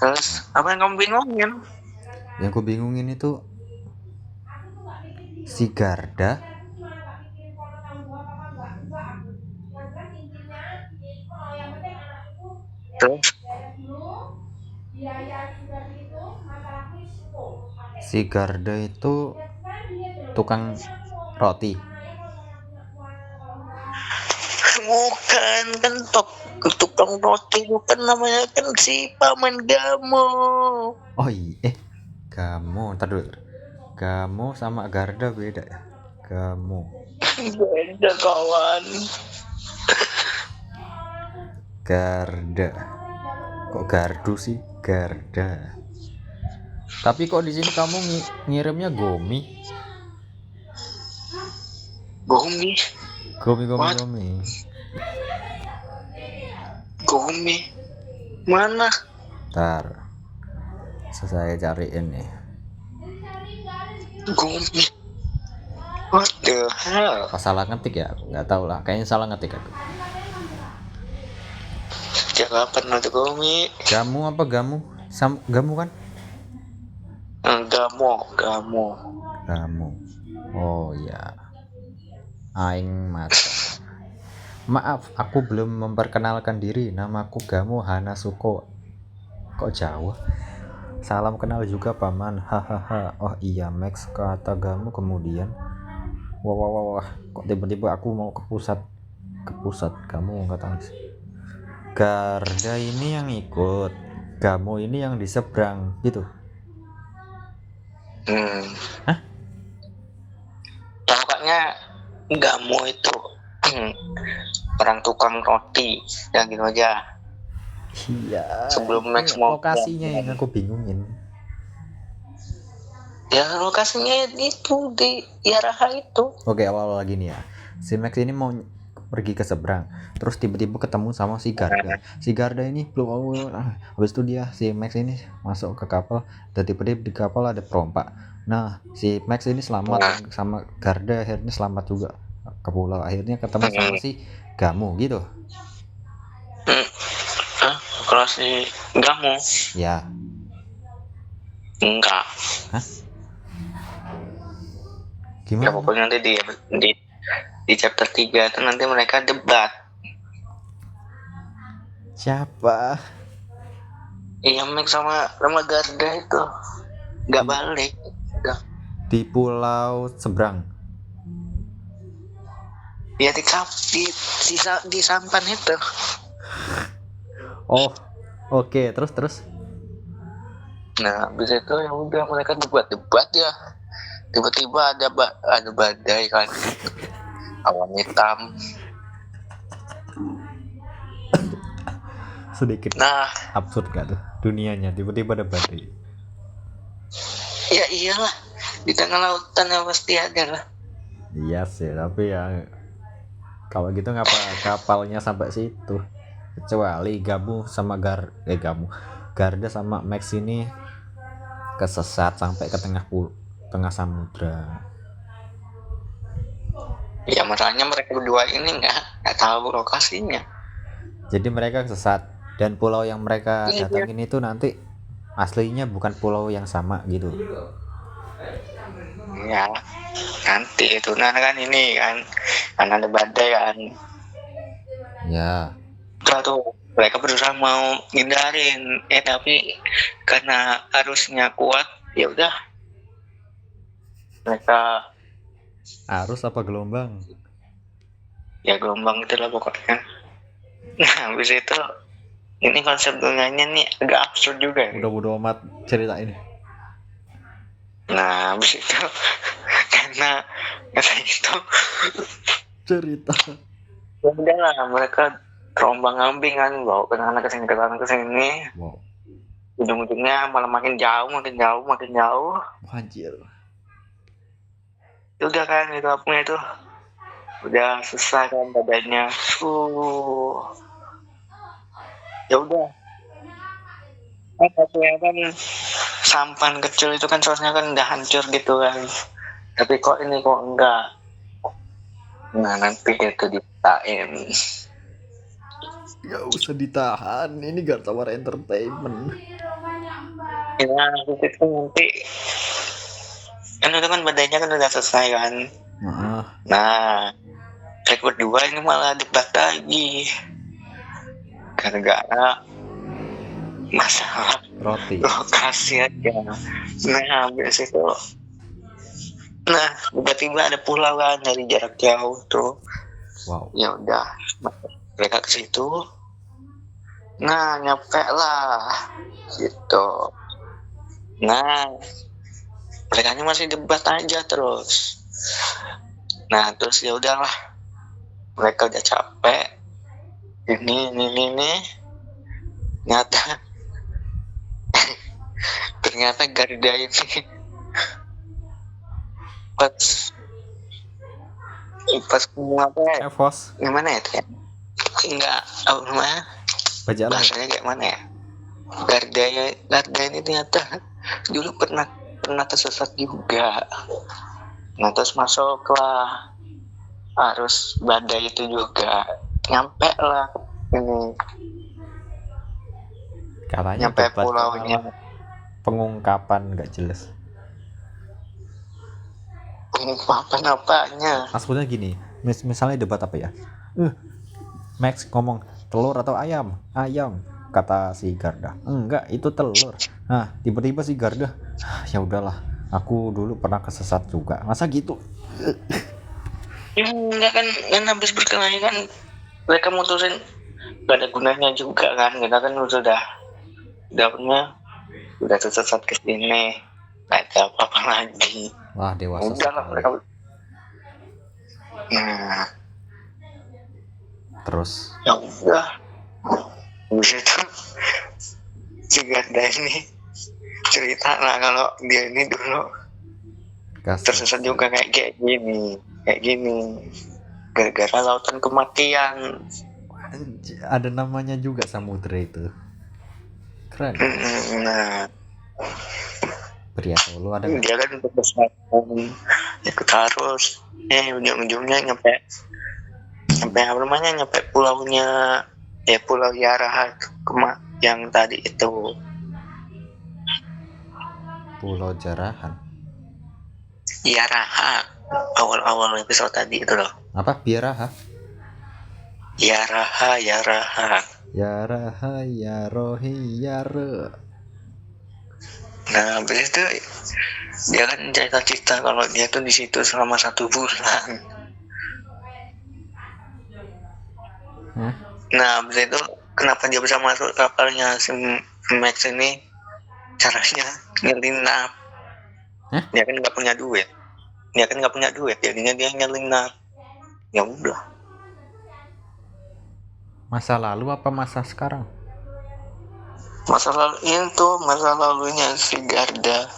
Terus apa yang kamu bingungin? Yang ku bingungin itu si Garda Terus si Garda itu tukang roti. bukan kan tukang roti bukan namanya kan si paman Gamo. Oh iya, kamu ntar dulu. Kamu sama Garda beda ya. Kamu Beda kawan. Garda. Kok Gardu sih? Garda. Tapi kok di sini kamu ngirimnya Gomi? Gomi. Gomi. What? Gomi. Mana? Ntar saya cariin nih. Gomi. What the hell? Apa salah ngetik ya? Nggak tahu lah. Kayaknya salah ngetik aku. Sejak kapan itu Gomi? Gamu apa Gamu? Gamu kan? Gamo. Gamu. Oh ya. Aing mata. Maaf, aku belum memperkenalkan diri. Namaku Gamu Hanasuko. Kok Jawa? Salam kenal juga paman. Hahaha. Oh iya, Max kata Gamu kemudian. Wah. Kok tiba-tiba aku mau ke pusat. Kamu nggak tahu. Garda ini yang ikut. Gamu ini yang di seberang gitu. Hah? Pokoknya Gamo itu orang tukang roti, yang gitu aja. Iya. Sebelum Max mau lokasinya yang aku bingungin. Ya lokasinya itu di Yaraha itu. Oke, awal lagi nih ya. Si Max ini mau pergi ke seberang, terus tiba-tiba ketemu sama si Garda. Si Garda ini belum habis itu dia si Max ini masuk ke kapal, dan tiba-tiba di kapal ada perompak. Nah, si Max ini selamat sama Garda, akhirnya selamat juga ke pulau. Akhirnya ketemu sama si Gamu gitu. Kalau si Gamu? Ya. Enggak. Hah? Gimana? Ya pokoknya nanti di chapter 3 itu nanti mereka debat. Siapa? Iya, Max sama Garda itu nggak balik. Di pulau seberang. Ya di sampan itu. Oh, oke. Terus. Nah, habis itu ya udah mereka debat ya. Tiba-tiba ada badai kan, awan hitam. Sedikit absurd gak tuh dunianya, tiba-tiba ada badai. Ya iyalah, di tengah lautan ya pasti ada lah. Iya sih, tapi ya kalau gitu ngapa kapalnya sampai situ? Kecuali Garda sama Max ini kesesat sampai ke tengah samudra. Ya masalahnya mereka berdua ini nggak tahu lokasinya. Jadi mereka kesesat, dan pulau yang mereka datangin itu nanti aslinya bukan pulau yang sama gitu. Ya nanti itu kan ini kan ada badai kan. Ya. Tuh mereka berusaha mau hindarin, tapi karena arusnya kuat, ya udah mereka. Arus apa gelombang? Ya gelombang itulah pokoknya. Nah habis itu ini konsep dunianya nih agak absurd juga. Udah amat cerita ini. Nah habis itu karena itu cerita. Ya udah lah, mereka terombang ambing kan, bawa ke sana ke sini. Wow. Ujung-ujungnya malah makin jauh. Anjir. Udah kan itu apanya itu udah selesai kan badannya. Ya udah. Kan sampan kecil itu kan seharusnya kan udah hancur gitu kan. Tapi kok enggak. Nah nanti itu ditain. Gak usah ditahan, ini Gartawar Entertainment. Ya habis itu nanti kan udah kan badainya kan udah selesai kan. Nah track kedua ini malah debat lagi gara-gara masalah Roti. lokasi aja. Nah habis itu tiba-tiba ada pulau kan dari jarak jauh tuh. Wow. Ya udah mereka ke situ. Nah nyampe lah gitu. Nah mereka masih debat aja terus. Nah terus ya udahlah, mereka udah capek. Ini ternyata Garda ini pas apa ya? Evos. Gimana ya? Enggak, apa namanya? Bajak laut. Bahasanya kayak mana ya? Garda ini ternyata dulu pernah tersesat juga. Nah terus masuklah arus badai itu juga, nyampe lah ini, Katanya nyampe debat pulaunya. Pengungkapan nggak jelas. Pengungkapan apanya? Maksudnya gini, misalnya debat apa ya? Max ngomong telur atau ayam? Ayam, kata si Garda. Enggak, itu telur. Nah, tiba-tiba si Garda, ya udahlah, aku dulu pernah kesesat juga. Masa gitu? Enggak kan habis berkelahi kan mereka mutusin gak ada gunanya juga kan, kita kan udah tersesat ke sini, gak ada apa-apa lagi. Wah, dewasa udahlah sekali. mereka. Nah terus ya udah, habis itu si Garda ini cerita lah kalau dia ini dulu tersesat juga kayak gini gara-gara lautan kematian. Ada namanya juga samudra itu. Keren. Nah Pria Solo ada gak? dia kan tersesat ikut arus, ujung-ujungnya nyampe apa namanya, nyampe pulaunya Pulau Yaraha yang tadi itu. Pulau Jarahan. Yaraha awal episode tadi itu loh. Apa? Biaraha? Yaraha Yaraha Yarohi Yare. Nah habis itu dia kan cerita kalau dia tuh di situ selama 1 bulan. Nah habis itu kenapa dia bisa masuk kapalnya si Max ini? Caranya nyelinap. Dia kan nggak punya duit, jadinya dia nyelinap. Ya udah. Masa lalu apa masa sekarang? Masa lalunya si Garda.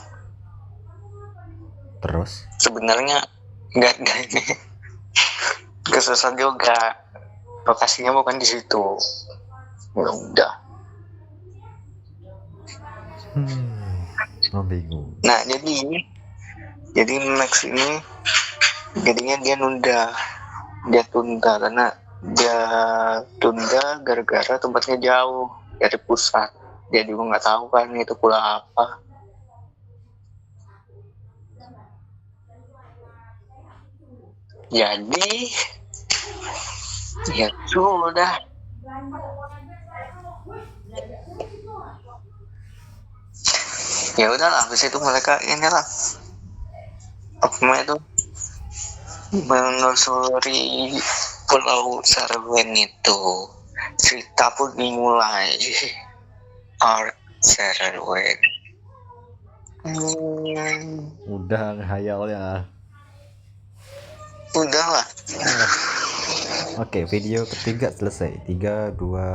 Terus Sebenarnya Garda ini kesesat juga, lokasinya bukan di situ. Ya udah. Bingung. Nah jadi Max ini jadinya dia tunda karena dia tunda gara-gara tempatnya jauh dari pusat. Dia juga nggak tahu kan itu pulau apa. Jadi ya sudah. Ya udahlah, habis itu mereka inilah apa namanya itu menelusuri Pulau Sarwen itu. Cerita pun dimulai. Art Sarwen. Udah ngehayalnya. Udahlah. Oke, video ketiga selesai. 3, 2